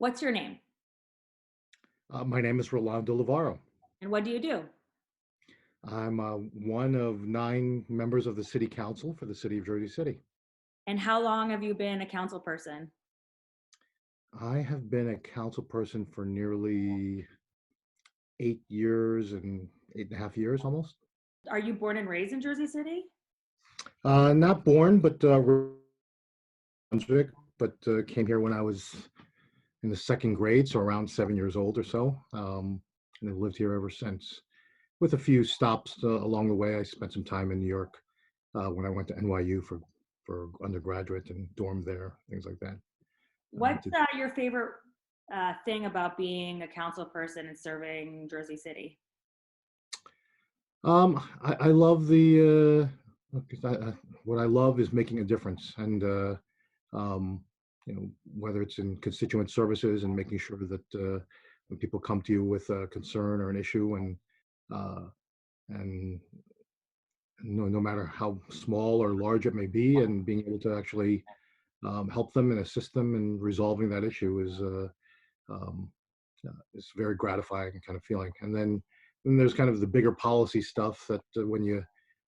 What's your name My name is Rolando Lavarro. and what do you do? I'm one of nine members of the City Council for the City of Jersey City. And how long have you been a council person? I have been a council person for nearly 8 years and 8.5 years almost. Are you born and raised in Jersey City? Not born, but Brunswick, but came here when I was in the second grade, so around 7 years old or so, and have lived here ever since. With a few stops along the way, I spent some time in New York when I went to NYU for undergraduate and dormed there, things like that. What's Did your favorite thing about being a council person and serving Jersey City? I love the what I love is making a difference, and um, whether it's in constituent services and making sure that when people come to you with a concern or an issue, uh, and no matter how small or large it may be, and being able to actually help them and assist them in resolving that issue um, is very gratifying kind of feeling. And then there's kind of the bigger policy stuff that when you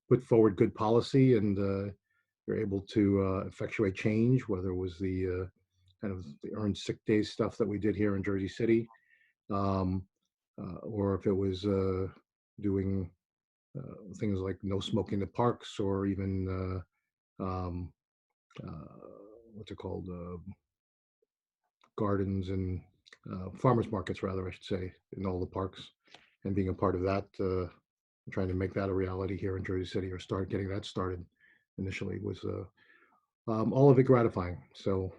put forward good policy and you're able to effectuate change, whether it was the kind of the earned sick days stuff that we did here in Jersey City, um, or if it was doing things like no smoking in the parks, or even uh, what's it called, gardens and farmers markets, rather, I should say, in all the parks, and being a part of that, trying to make that a reality here in Jersey City, or start getting that started initially, was all of it gratifying. So,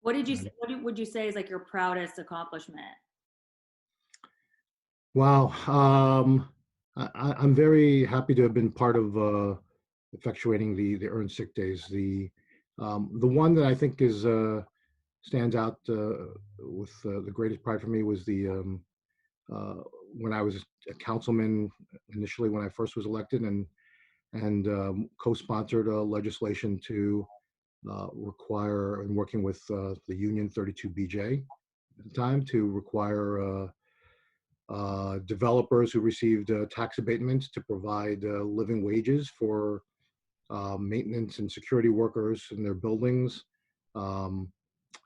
What did you say, and would you say is like your proudest accomplishment? wow, I'm very happy to have been part of effectuating the earned sick days. The one that I think is stands out with the greatest pride for me was the uh, when I was a councilman initially, when I first was elected, and co-sponsored legislation to require, and working with the union 32BJ at the time, to require developers who received tax abatements to provide living wages for maintenance and security workers in their buildings, um,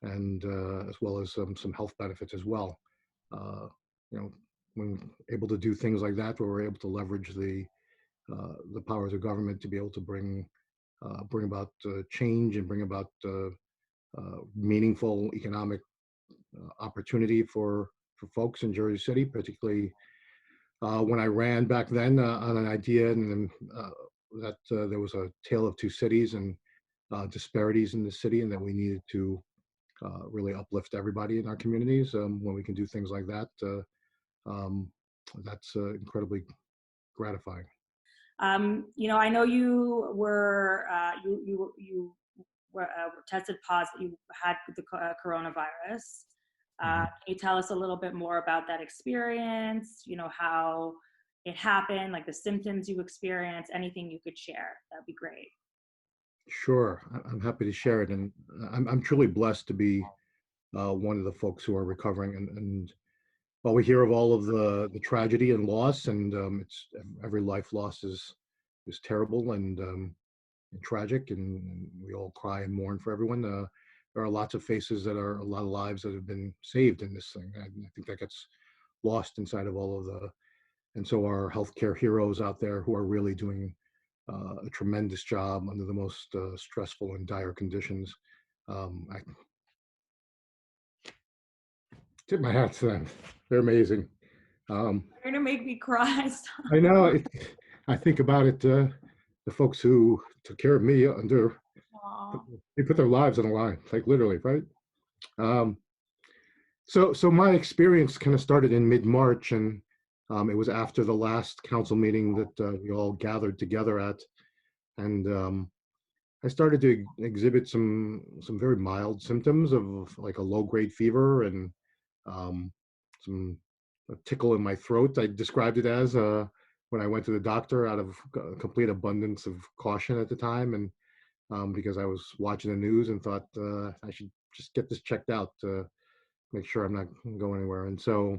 and as well as some health benefits as well. Uh, you know, when able to do things like that, where we're able to leverage the powers of government to be able to bring about change and bring about meaningful economic opportunity for folks in Jersey City, particularly when I ran back then on an idea, and then that there was a tale of two cities and disparities in the city, and that we needed to really uplift everybody in our communities. When we can do things like that, um, that's incredibly gratifying. I know you were tested positive. You had the coronavirus. Mhm. Can you tell us a little bit more about that experience? How it happened, like the symptoms you experienced, anything you could share. That'd be great. Sure, I'm happy to share it, and I'm truly blessed to be one of the folks who are recovering. And while we hear of all of the tragedy and loss, and it's every life loss is terrible and tragic, and we all cry and mourn for everyone. There are lots of faces that are a lot of lives that have been saved in this thing. I think that gets lost inside of all of and so our healthcare heroes out there who are really doing a tremendous job under the most stressful and dire conditions. I tip my hat to them. They're amazing. Um, You're gonna make me cry. Stop. I know. I think about it. The folks who took care of me Aw. they put their lives on the line, like literally, right? Um, so my experience kind of started in mid-March, and it was after the last council meeting that we all gathered together at, and I started to exhibit some very mild symptoms of like a low-grade fever and um, some a tickle in my throat. I described it as when I went to the doctor out of complete abundance of caution at the time, and because I was watching the news and thought I should just get this checked out to make sure I'm not going anywhere. And so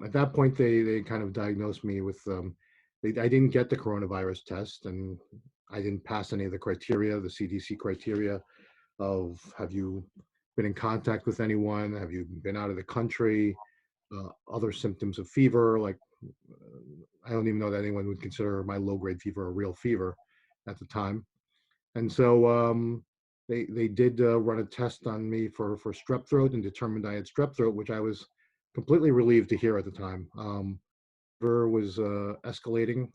at that point, they kind of diagnosed me with, I didn't get the coronavirus test, and I didn't pass any of the criteria, the CDC criteria of have you been in contact with anyone, have you been out of the country, other symptoms of fever, like I don't even know that anyone would consider my low grade fever a real fever at the time. And so they did run a test on me for strep throat and determined I had strep throat, which I was completely relieved to hear at the time. Fever was escalating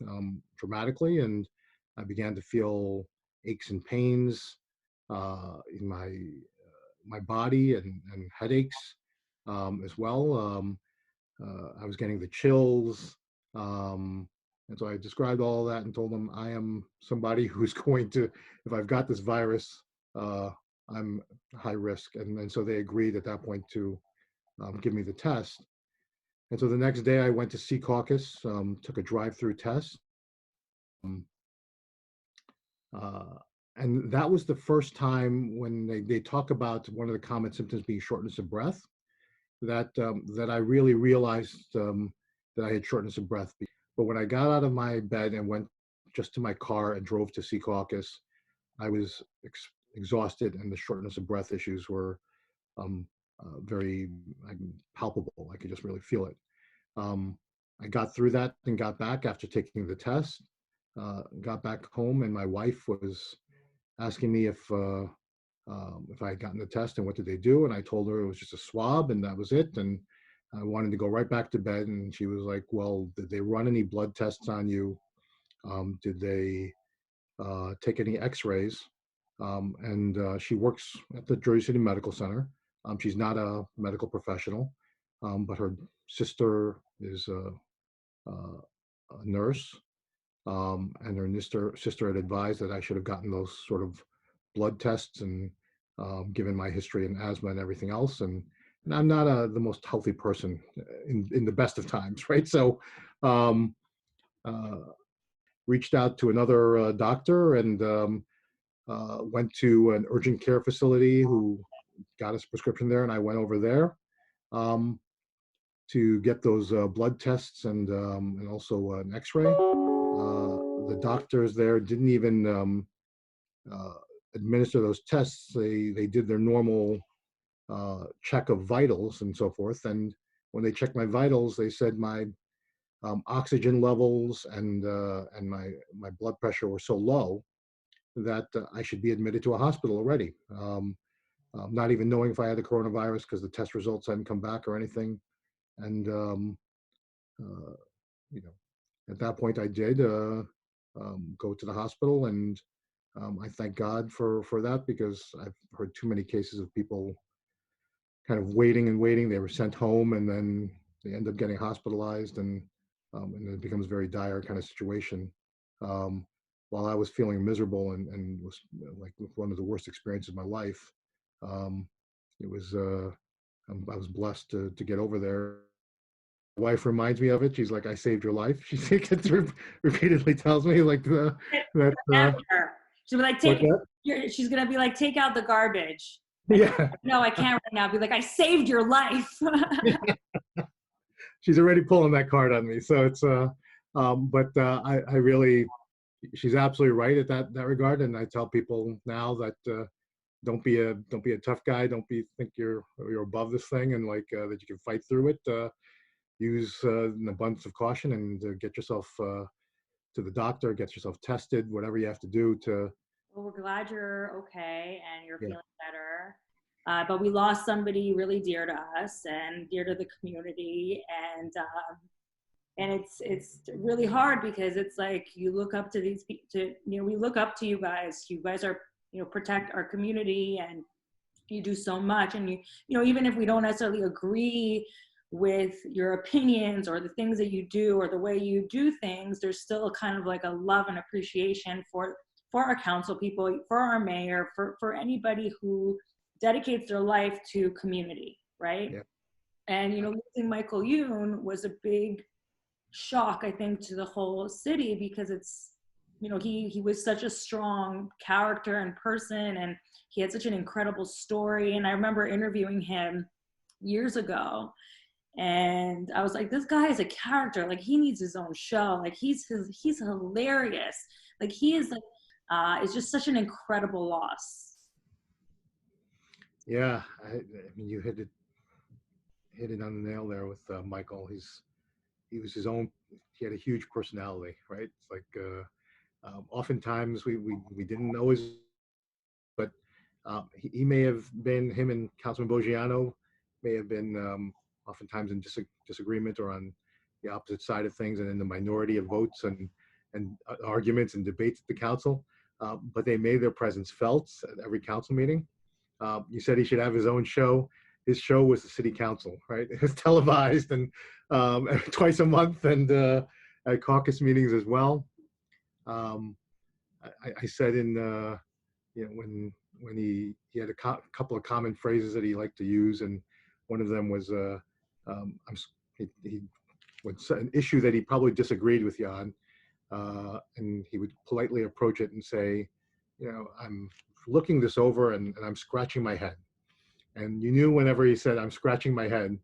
dramatically, and I began to feel aches and pains in my body, and headaches as well. I was getting the chills. Um, and so I described all that and told them I am somebody who's going to, if I've got this virus, I'm high risk. And so they agreed at that point to give me the test. And so the next day I went to Sea Caucus, took a drive-through test. Um, uh, and that was the first time when they talk about one of the common symptoms being shortness of breath, that I really realized that I had shortness of breath. But when I got out of my bed and went just to my car and drove to Sea Caucus, I was exhausted, and the shortness of breath issues were very palpable. I could just really feel it. Um, I got through that and got back after taking the test. Got back home, and my wife was asking me if I had gotten the test and what did they do, and I told her it was just a swab and that was it. And I wanted to go right back to bed, and she was like, "Well, did they run any blood tests on you? Did they take any X-rays?" And she works at the Jersey City Medical Center. She's not a medical professional, but her sister is a nurse, and her sister had advised that I should have gotten those sort of blood tests, and given my history and asthma and everything else, and I'm not the most healthy person in the best of times, right? So, um, uh, reached out to another doctor, and went to an urgent care facility who got us a prescription there, and I went over there um, to get those blood tests, and also an X-ray. The doctors there didn't even uh, administer those tests. They did their normal check of vitals and so forth. And when they checked my vitals, they said my oxygen levels and my blood pressure were so low that I should be admitted to a hospital already. Not even knowing if I had the coronavirus because the test results hadn't come back or anything. And uh, you know, at that point, I did go to the hospital, and I thank God for that, because I've heard too many cases of people kind of waiting and waiting. They were sent home, and then they end up getting hospitalized, and it becomes a very dire kind of situation. Um, while I was feeling miserable and was like one of the worst experiences of my life, um, it was I was blessed to get over there. My wife reminds me of it. She's like, "I saved your life." She repeatedly tells me like that. After her. She'll be like, What's take, that? she's going to be like, take out the garbage. Yeah. No, I can't right now. Be like, I saved your life. She's already pulling that card on me. So it's but I really, she's absolutely right at that regard. And I tell people now that don't be a tough guy. Don't think you're above this thing, and like that you can fight through it. Use an abundance of caution, and get yourself to the doctor, get yourself tested, whatever you have to do to. Well, we're glad you're okay and you're Yeah. feeling better. But we lost somebody really dear to us and dear to the community, and it's really hard because it's like you look up to these people. We look up to you guys. You guys are protect our community, and you do so much. And even if we don't necessarily agree with your opinions or the things that you do or the way you do things, there's still kind of like a love and appreciation for our council people, for our mayor, for anybody who dedicates their life to community, right? Yeah. And losing Michael Youn was a big shock, I think, to the whole city, because he was such a strong character and person, and he had such an incredible story. And I remember interviewing him years ago, and I was like, this guy is a character. Like, he needs his own show. Like, he's hilarious. Like, he is like, it's just such an incredible loss. Yeah, I mean, you hit it on the nail there with Michael. He was his own. He had a huge personality, right? It's like oftentimes we didn't always, but he may have been, him and Councilman Bogiano may have been oftentimes in disagreement or on the opposite side of things and in the minority of votes and arguments and debates at the council. But they made their presence felt at every council meeting. You said he should have his own show. His show was the city council, right? It was televised and twice a month, and at caucus meetings as well. Um, I said in when he had couple of common phrases that he liked to use, and one of them was I'm he was an issue that he probably disagreed with you on, and he would politely approach it and say, I'm looking this over and I'm scratching my head. And you knew whenever he said, I'm scratching my head,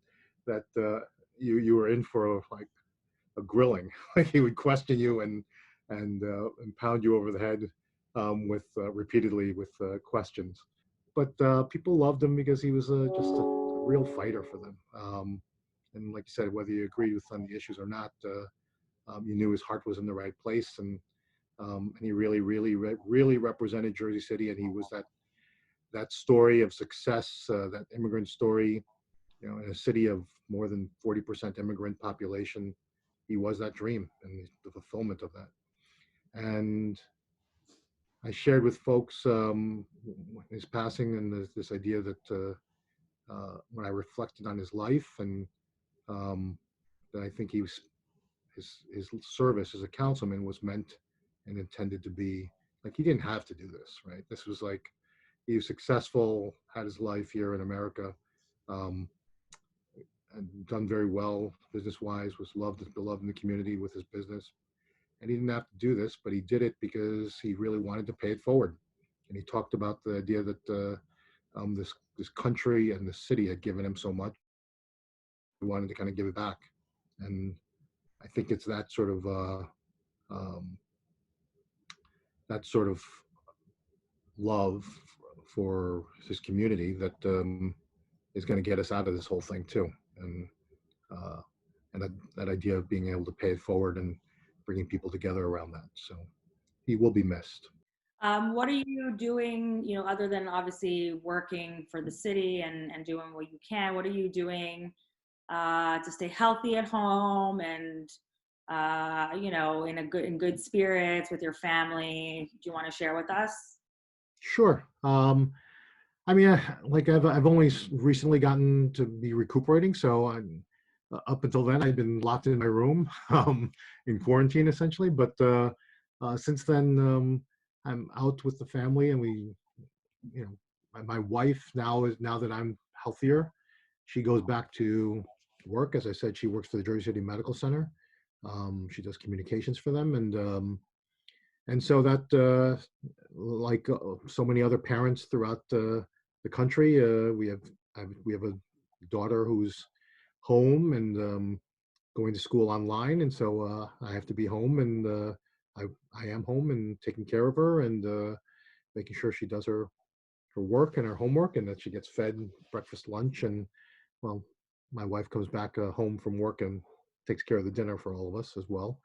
that you were in for like a grilling. Like, he would question you and pound you over the head with repeatedly with questions. But people loved him because he was just a real fighter for them. And like you said, whether you agreed with some of the issues or not, you knew his heart was in the right place, and he really represented Jersey City, and he was that story of success, that immigrant story, in a city of more than 40% immigrant population. He was that dream and the fulfillment of that. And I shared with folks his passing and this idea that when I reflected on his life, and that I think his service as a councilman was meant and intended to be, like, he didn't have to do this, right? This was like, he was successful, had his life here in America, um, and done very well business wise, was loved and beloved in the community with his business. And he didn't have to do this, but he did it because he really wanted to pay it forward. And he talked about the idea that this country and the city had given him so much. He wanted to kind of give it back. And I think it's um, that sort of love for his community that is going to get us out of this whole thing too. Uh, and that idea of being able to pay it forward and bringing people together around that. So he will be missed. What are you doing, other than obviously working for the city and doing what you can? What are you doing to stay healthy at home and, in good spirits with your family? Do you want to share with us? Sure. I mean, like I've only recently gotten to be recuperating, so up until then I'd been locked in my room, in quarantine essentially. But since then, I'm out with the family, and my wife now that I'm healthier, she goes back to work. As I said, she works for the Jersey City Medical Center. She does communications for them, and so that, like so many other parents throughout the country, we have a daughter who's home and going to school online, and so I have to be home, and I am home and taking care of her, and making sure she does her work and her homework, and that she gets fed breakfast, lunch, and, well, my wife comes back home from work and takes care of the dinner for all of us as well.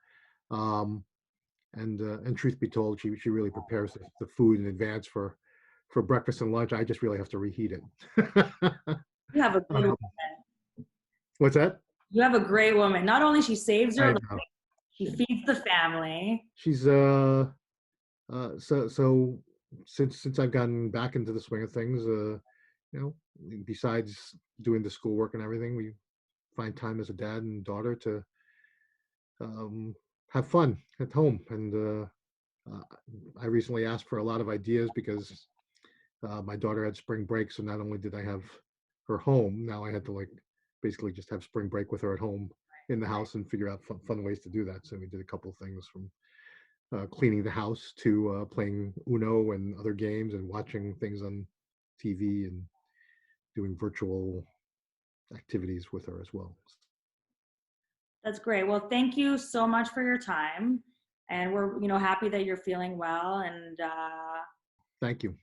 Um, and truth be told, she really prepares the food in advance for breakfast and lunch. I just really have to reheat it. You have a good um, woman. what's that? You have a great woman. Not only she saves your I life, know. she feeds the family. She's so since I've gotten back into the swing of things, you know, besides doing the schoolwork and everything, we find time as a dad and daughter to um, have fun at home. And uh, I recently asked for a lot of ideas because my daughter had spring break, so not only did I have her home, now I had to, like, basically just have spring break with her at home in the house and figure out fun ways to do that. So we did a couple of things, from cleaning the house to playing Uno and other games and watching things on TV and doing virtual activities with her as well. That's great. Well, thank you so much for your time. And we're, happy that you're feeling well. And Thank you.